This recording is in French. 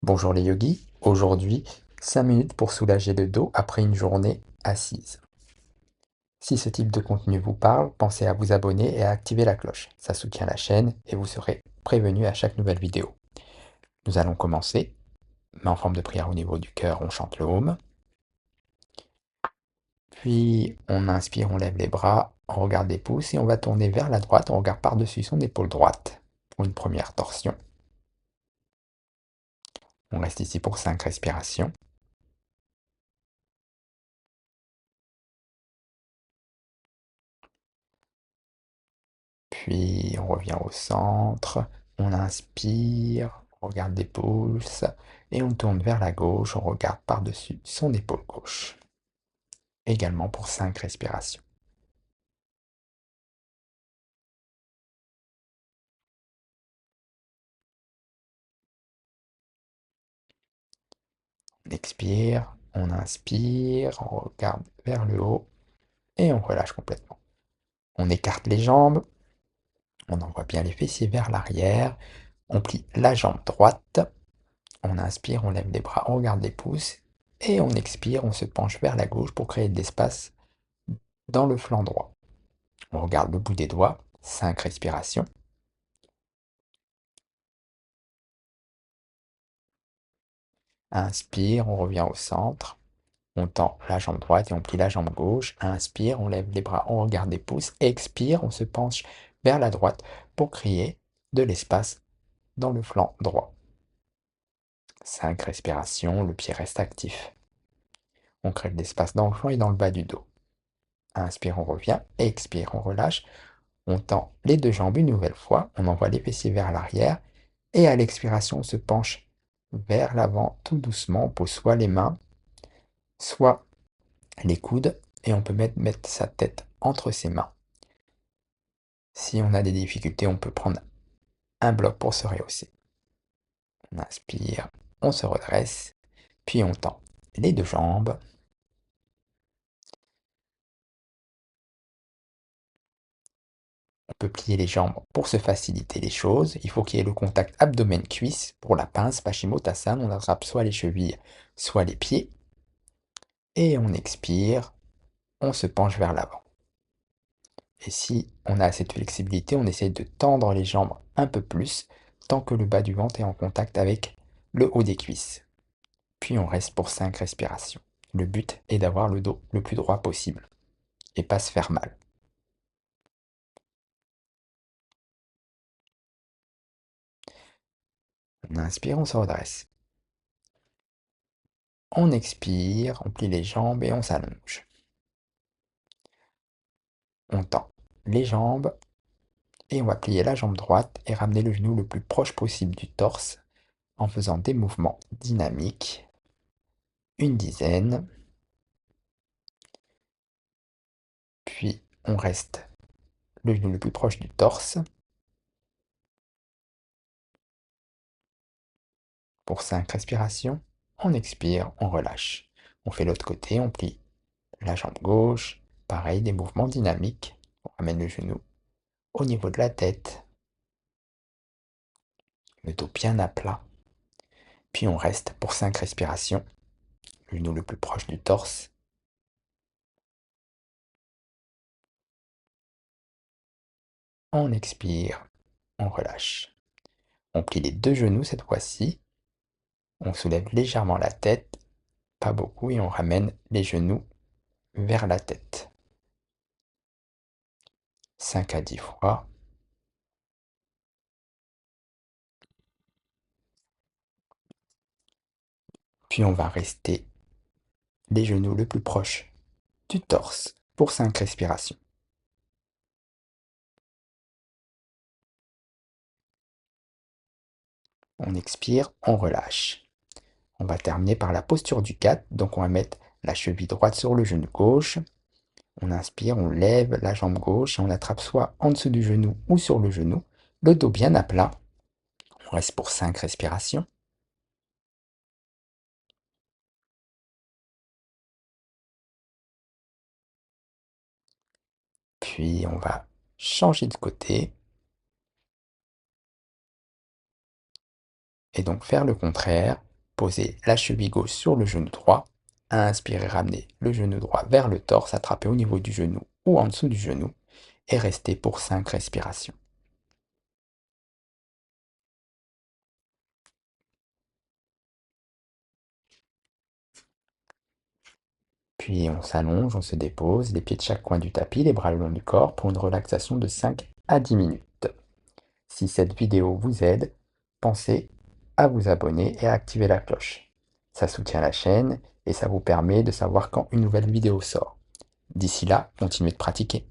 Bonjour les yogis, aujourd'hui 5 minutes pour soulager le dos après une journée assise. Si ce type de contenu vous parle, pensez à vous abonner et à activer la cloche. Ça soutient la chaîne et vous serez prévenu à chaque nouvelle vidéo. Nous allons commencer. Main en forme de prière au niveau du cœur, on chante le home. Puis on inspire, on lève les bras, on regarde les pouces et on va tourner vers la droite, on regarde par-dessus son épaule droite pour une première torsion. On reste ici pour 5 respirations. Puis on revient au centre, on inspire, on regarde les pouces et on tourne vers la gauche, on regarde par-dessus son épaule gauche. Également pour 5 respirations. On expire, on inspire, on regarde vers le haut et on relâche complètement. On écarte les jambes, on envoie bien les fessiers vers l'arrière, on plie la jambe droite, on inspire, on lève les bras, on regarde les pouces et on expire, on se penche vers la gauche pour créer de l'espace dans le flanc droit. On regarde le bout des doigts, 5 respirations. Inspire, on revient au centre. On tend la jambe droite et on plie la jambe gauche. Inspire, on lève les bras, on regarde les pouces. Expire, on se penche vers la droite pour créer de l'espace dans le flanc droit. 5 respirations, le pied reste actif. On crée de l'espace dans le flanc et dans le bas du dos. Inspire, on revient. Expire, on relâche. On tend les deux jambes une nouvelle fois. On envoie les fessiers vers l'arrière. Et à l'expiration, on se penche vers l'avant tout doucement. On pose soit les mains, soit les coudes. Et on peut mettre sa tête entre ses mains. Si on a des difficultés, on peut prendre un bloc pour se rehausser. On inspire, on se redresse, puis on tend les deux jambes. On peut plier les jambes pour se faciliter les choses. Il faut qu'il y ait le contact abdomen-cuisse. Pour la pince, Paschimottanasana, on attrape soit les chevilles, soit les pieds. Et on expire, on se penche vers l'avant. Et si on a assez de flexibilité, on essaye de tendre les jambes un peu plus, tant que le bas du ventre est en contact avec le haut des cuisses. Puis on reste pour 5 respirations. Le but est d'avoir le dos le plus droit possible et pas se faire mal. On inspire, on se redresse. On expire, on plie les jambes et on s'allonge. On tend les jambes et on va plier la jambe droite et ramener le genou le plus proche possible du torse en faisant des mouvements dynamiques. Une dizaine. Puis on reste le genou le plus proche du torse pour 5 respirations. On expire, on relâche. On fait l'autre côté, on plie la jambe gauche. Pareil, des mouvements dynamiques. On ramène le genou au niveau de la tête. Le dos bien à plat. Puis on reste pour 5 respirations. Le genou le plus proche du torse. On expire, on relâche. On plie les deux genoux cette fois-ci. On soulève légèrement la tête, pas beaucoup, et on ramène les genoux vers la tête. 5 à 10 fois. Puis on va rester les genoux le plus proche du torse pour 5 respirations. On expire, on relâche. On va terminer par la posture du 4. Donc on va mettre la cheville droite sur le genou gauche. On inspire, on lève la jambe gauche et on attrape soit en dessous du genou ou sur le genou. Le dos bien à plat. On reste pour 5 respirations. Puis on va changer de côté et donc faire le contraire. poser la cheville gauche sur le genou droit. Inspirez, ramenez le genou droit vers le torse, attrapez au niveau du genou ou en dessous du genou et restez pour 5 respirations. Puis on s'allonge, on se dépose, les pieds de chaque coin du tapis, les bras le long du corps pour une relaxation de 5 à 10 minutes. Si cette vidéo vous aide, pensez à vous abonner et à activer la cloche. Ça soutient la chaîne et ça vous permet de savoir quand une nouvelle vidéo sort. D'ici là, continuez de pratiquer.